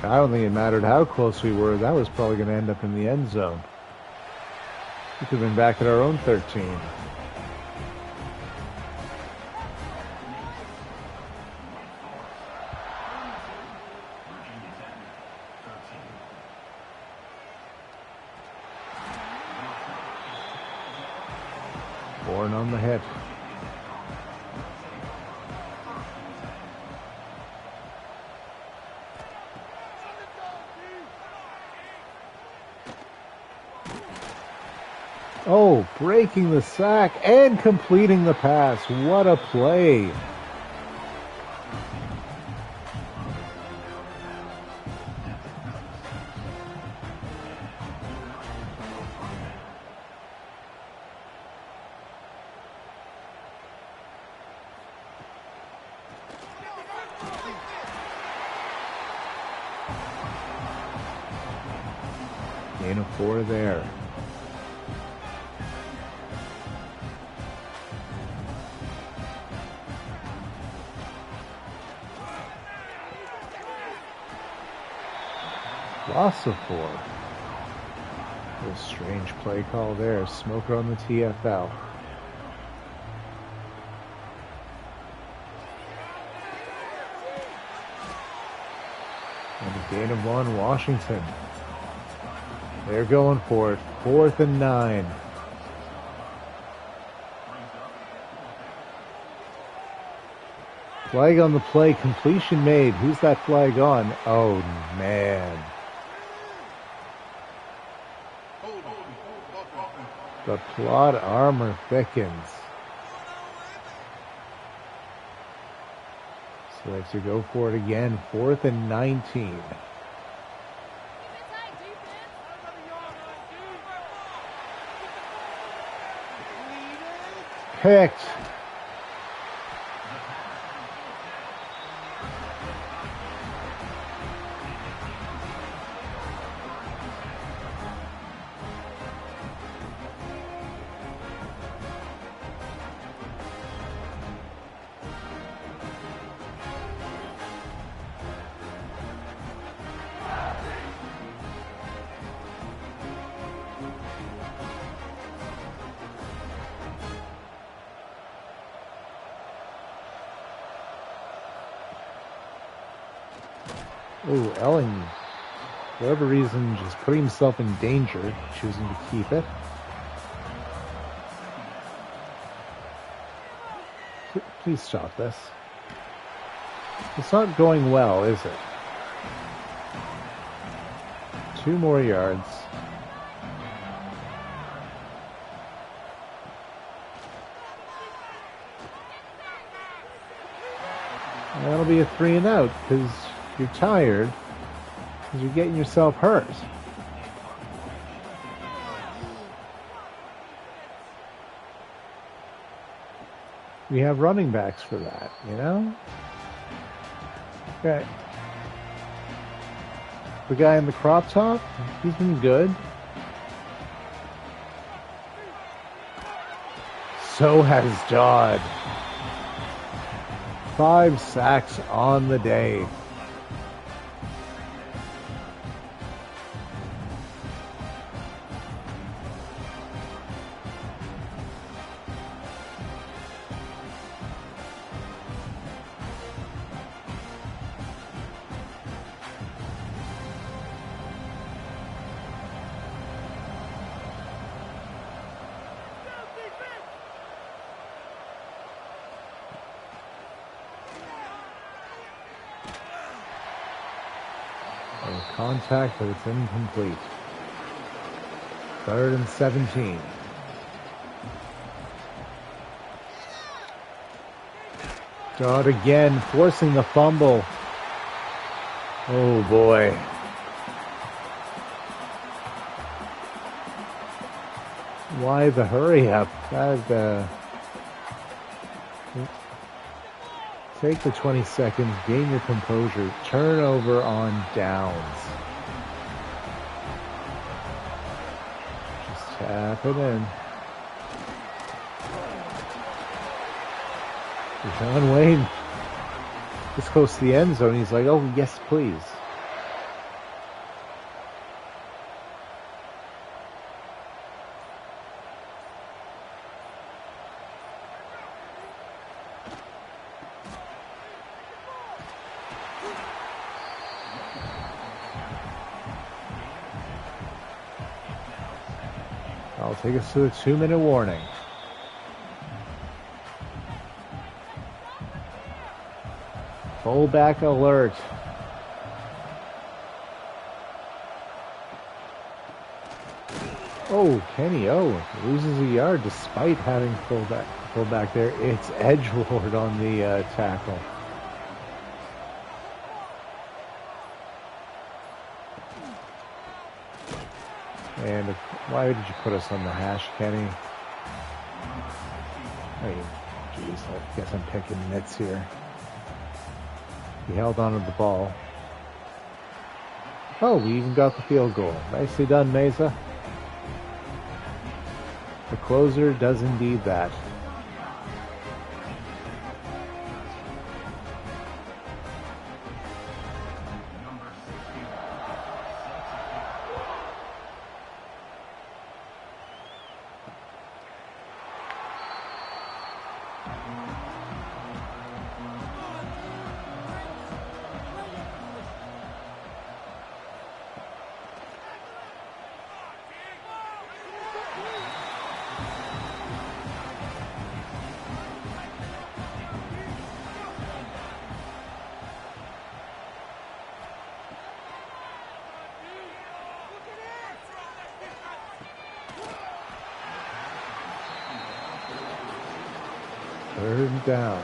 [SPEAKER 1] I don't think it mattered how close we were. That was probably going to end up in the end zone. We could have been back at our own 13. Born on the hit. Oh, breaking the sack and completing the pass. What a play. Gain of 4 there. Loss of 4. A strange play call there. Smoker on the TFL. And a gain of 1, Washington. They're going for it. 4th and 9. Flag on the play. Completion made. Who's that flag on? Oh, man. The plot armor thickens. So they have to go for it again. 4th and 19. Picked. Oh, Elling, for whatever reason, just putting himself in danger, choosing to keep it. Please stop this. It's not going well, is it? 2 more yards. And that'll be a 3 and out, because you're tired, because you're getting yourself hurt. We have running backs for that, you know? Okay. The guy in the crop top, he's been good. So has Dodd. 5 sacks on the day. Contact, but it's incomplete. 3rd and 17. Dodd again, forcing the fumble. Oh boy. Why the hurry up? Take the 20 seconds, gain your composure, turnover on downs. Just tap it in. John Wayne, this close to the end zone, he's like, oh, yes, please. I'll take us to a 2-minute warning. Fullback alert. Oh, Kenny O loses a yard despite having fullback there. It's Edgelord on the tackle. And why did you put us on the hash, Kenny? Hey, geez, I guess I'm picking nits here. He held on to the ball. Oh, we even got the field goal. Nicely done, Mesa. The closer does indeed that. Third down.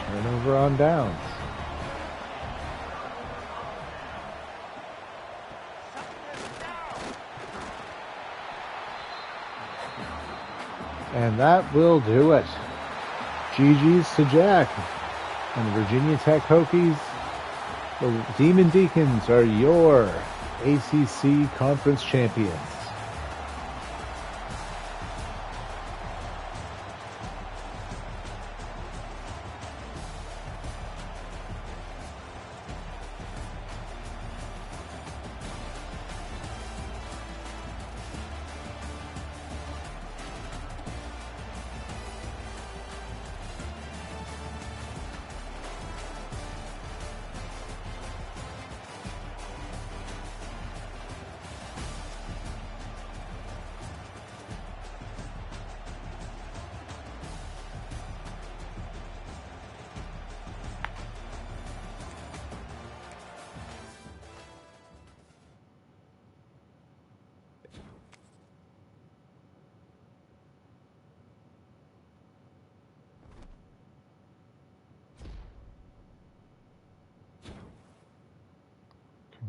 [SPEAKER 1] Turnover on downs. And that will do it. GG's to Jack. And the Virginia Tech Hokies, the Demon Deacons, are your ACC Conference champions.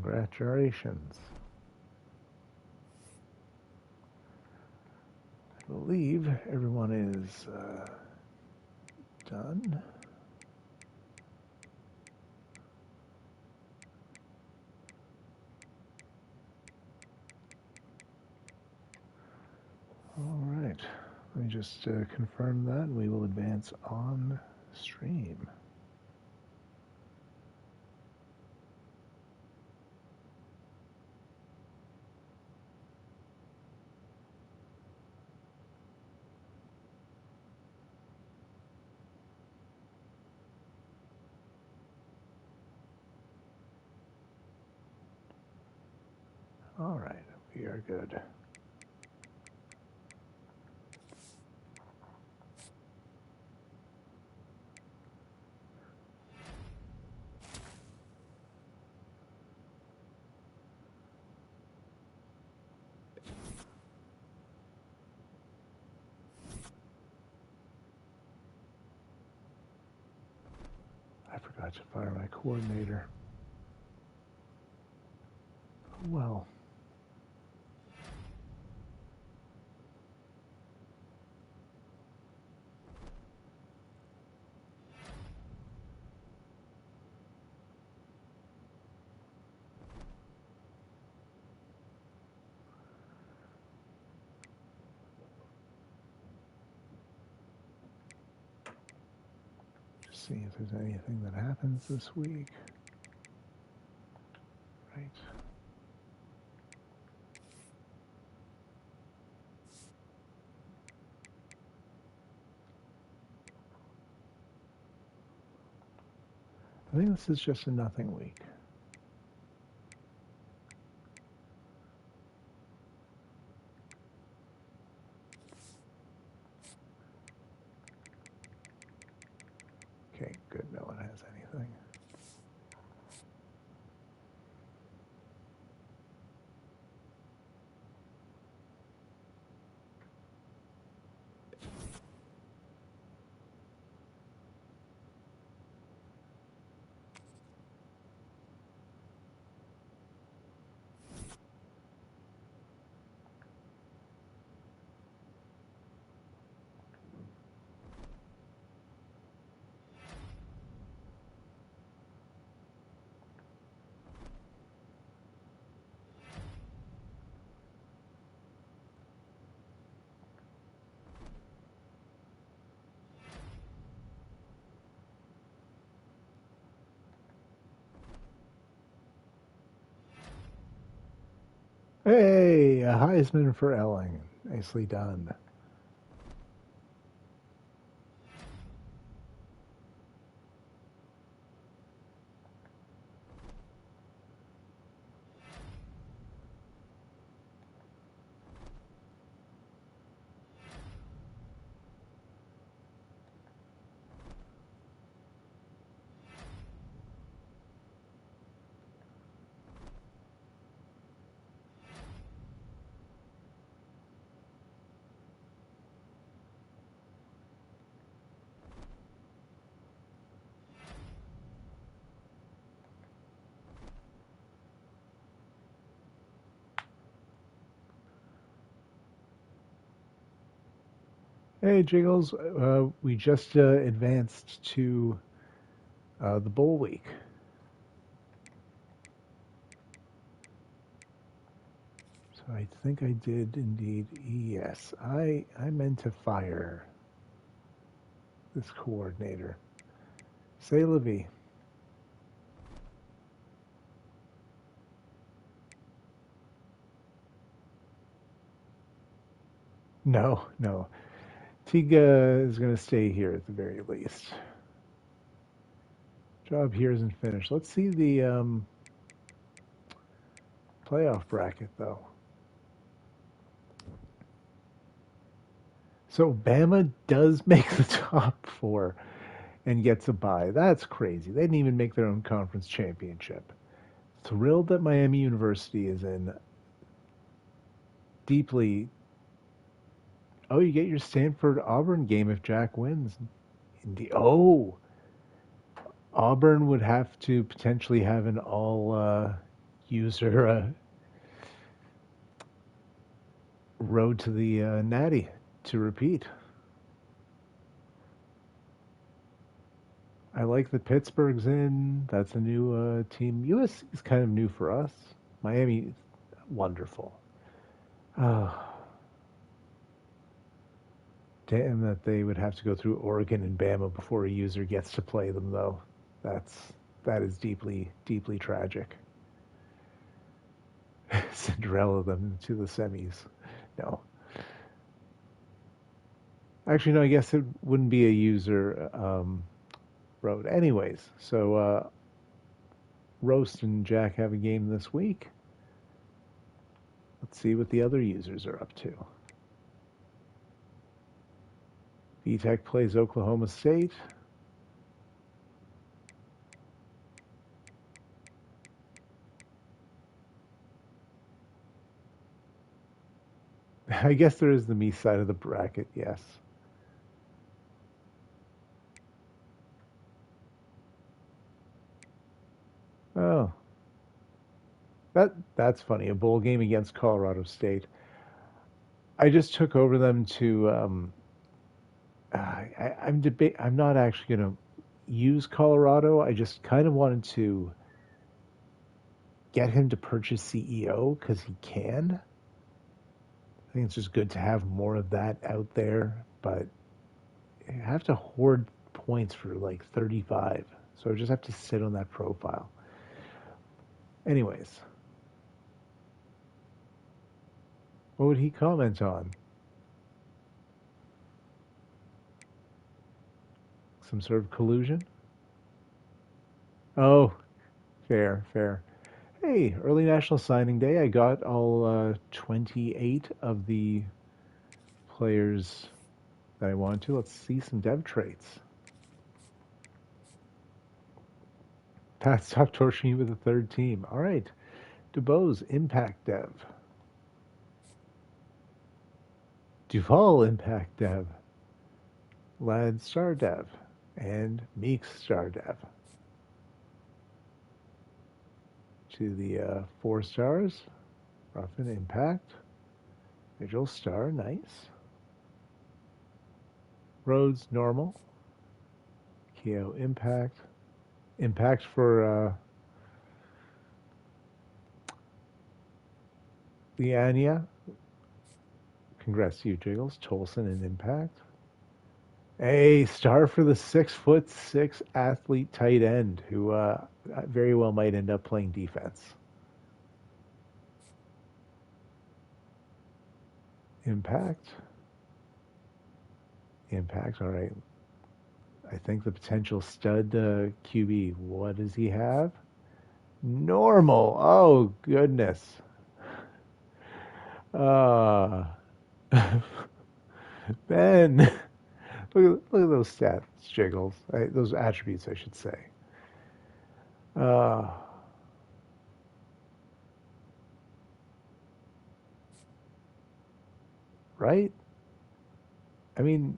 [SPEAKER 1] Congratulations. I believe everyone is done. All right. Let me just confirm that, and we will advance on stream. All right, we are good. I forgot to fire my coordinator. Well. Just see if there's anything that happens this week. Right. I think this is just a nothing week. Okay, good. No one has anything. Hey, a Heisman for Elling. Nicely done. Hey, Jiggles. We just advanced to the bowl week. So I think I did indeed. Yes, I meant to fire this coordinator. Say Levy. No, no. Tiga is going to stay here at the very least. Job here isn't finished. Let's see the playoff bracket, though. So Bama does make the top four and gets a bye. That's crazy. They didn't even make their own conference championship. Thrilled that Miami University is in. Deeply. Oh, you get your Stanford Auburn game if Jack wins. Indeed. Oh, Auburn would have to potentially have an all user road to the Natty to repeat. I like that Pittsburgh's in. That's a new team. USC is kind of new for us. Miami, wonderful. Oh, damn that they would have to go through Oregon and Bama before a user gets to play them, though. That is deeply, deeply tragic. Cinderella them to the semis. No, actually, no. I guess it wouldn't be a user road, anyways. So Roast and Jack have a game this week. Let's see what the other users are up to. VTech plays Oklahoma State. I guess there is the me side of the bracket, yes. Oh, that's funny. A bowl game against Colorado State. I just took over them to. I'm not actually going to use Colorado. I just kind of wanted to get him to purchase CEO because he can. I think it's just good to have more of that out there, but I have to hoard points for like 35. So I just have to sit on that profile. Anyways, what would he comment on? Some sort of collusion? Oh, fair, fair. Hey, early National Signing Day. I got all 28 of the players that I wanted to. Let's see some dev traits. Pat, stop torturing you with the third team. All right. DeBose, Impact Dev. Duval, Impact Dev. Lad, Star Dev. And Meeks, Star Dev. To the 4 stars. Ruffin, Impact. Vigil, Star, nice. Rhodes, Normal. Keo, Impact. Impact for Leania. Congrats to you, Jiggles. Tolson and Impact. A star for the 6'6" athlete tight end who very well might end up playing defense. Impact. Impact. All right. I think the potential stud QB. What does he have? Normal. Oh goodness. Uh, Ben. Look at those stats, Jiggles. Those attributes, I should say. Uh, right? I mean,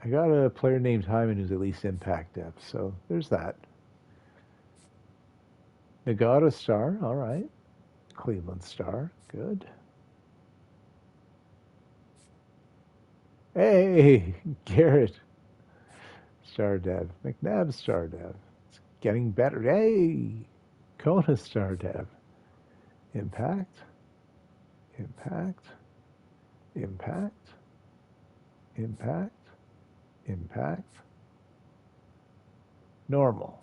[SPEAKER 1] I got a player named Hyman who's at least impact depth, so there's that. Nagata star, all right. Cleveland star, good. Hey, Garrett star dev. McNabb star dev. It's getting better. Hey, Kona star dev. Impact, impact, impact, impact, impact. Normal,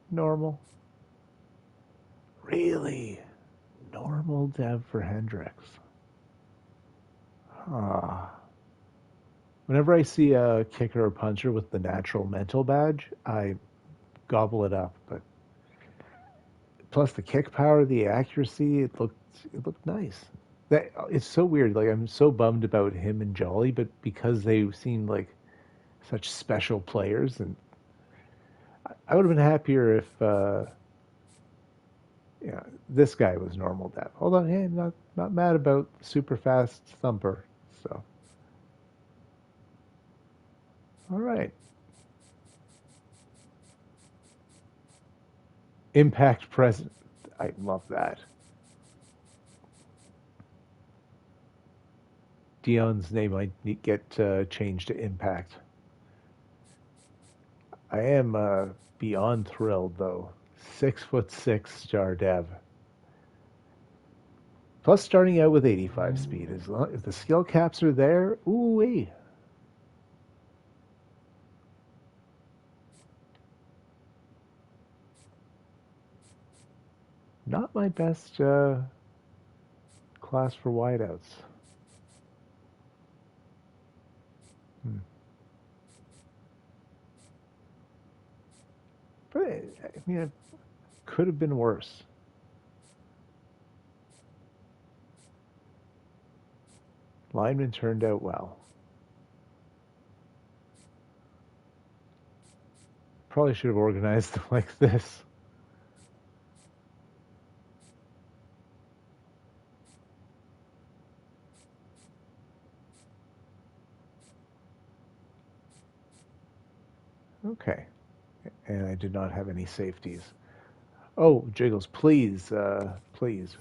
[SPEAKER 1] normal. Really? Normal dev for Hendricks. Huh. Whenever I see a kicker or puncher with the natural mental badge, I gobble it up. But plus the kick power, the accuracy, it looked nice. That it's so weird. Like I'm so bummed about him and Jolly, but because they seem like such special players, and I would have been happier if this guy was normal dev. Although, hey, not mad about super fast thumper. So, all right, impact present. I love that. Dion's name might get changed to Impact. I am beyond thrilled though. 6'6" star dev. Plus, starting out with 85 speed. As long if the skill caps are there, ooh wee. Not my best class for wideouts. Hmm. But I mean, it could have been worse. Lineman turned out well. Probably should have organized them like this. Okay. And I did not have any safeties. Oh, Jiggles, please, please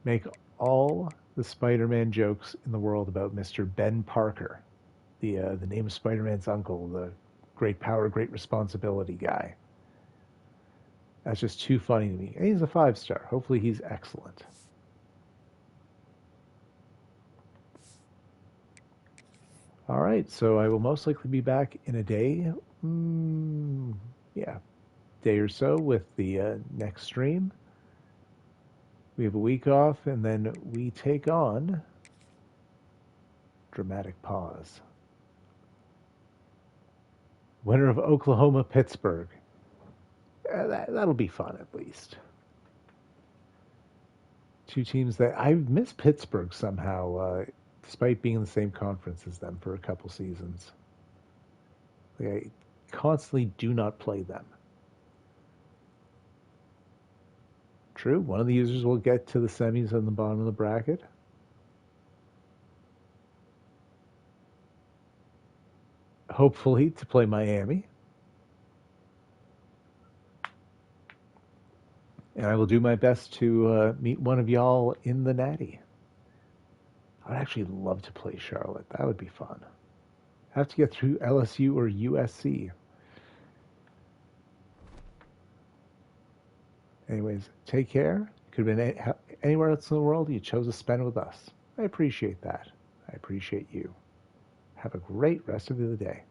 [SPEAKER 1] make all the Spider-Man jokes in the world about Mr. Ben Parker, the name of Spider-Man's uncle, the great power, great responsibility guy. That's just too funny to me. And he's a 5-star. Hopefully, he's excellent. All right, so I will most likely be back in a day. Yeah, day or so with the next stream. We have a week off, and then we take on dramatic pause. Winner of Oklahoma Pittsburgh. That'll be fun at least. Two teams that I miss Pittsburgh somehow, despite being in the same conference as them for a couple seasons. Like, I constantly do not play them. True, one of the users will get to the semis on the bottom of the bracket. Hopefully to play Miami. And I will do my best to meet one of y'all in the Natty. I would actually love to play Charlotte. That would be fun. I have to get through LSU or USC. Anyways, take care. Could have been anywhere else in the world. You chose to spend with us. I appreciate that. I appreciate you. Have a great rest of the day.